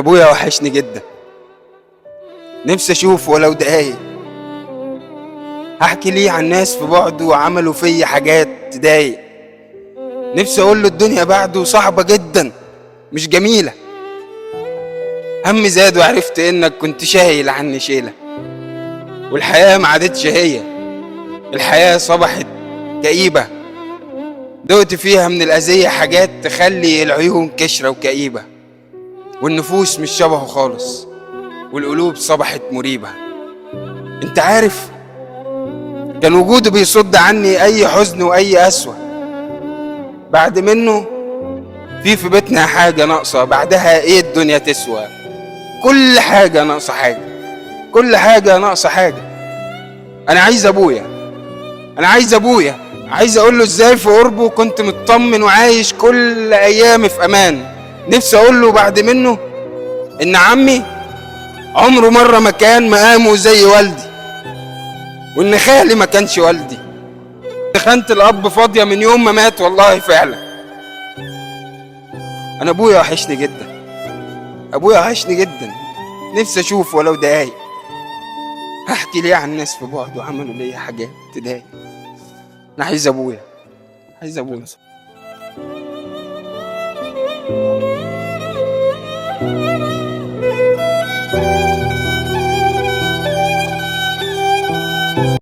ابويا وحشني جدا، نفسي اشوفه ولو دقايق. هحكي ليه عن ناس في بعده وعملوا فيا حاجات تضايق. نفسي اقول له الدنيا بعده صعبة جدا مش جميلة. همي زاد وعرفت انك كنت شايل عني شيلة، والحياة ما عادتش هي، الحياة صبحت كئيبة. دقت فيها من الأذية حاجات تخلي العيون كشرة وكئيبة، والنفوس مش شبهه خالص، والقلوب صبحت مريبة. انت عارف كان وجوده بيصد عني اي حزن واي قسوة. بعد منه في بيتنا حاجة ناقصة، بعدها ايه الدنيا تسوى. كل حاجة ناقصة حاجة، كل حاجة ناقصة حاجة. انا عايز ابويا، انا عايز ابويا، عايز اقول له ازاي في قربه كنت مطمن وعايش كل ايامي في امان. نفسي اقول له بعد منه ان عمي عمره مرة ما كان مقامه زي والدي، وان خالي ما كانش والدي. خانة الاب فاضية من يوم ما مات والله فعلا. انا ابويا وحشني جدا، ابويا وحشني جدا، نفسي اشوفه ولو دقايق. هحكي ليه عن ناس في بعد وعملوا ليا حاجات تضايق. انا عايز ابويا، عايز ابويا.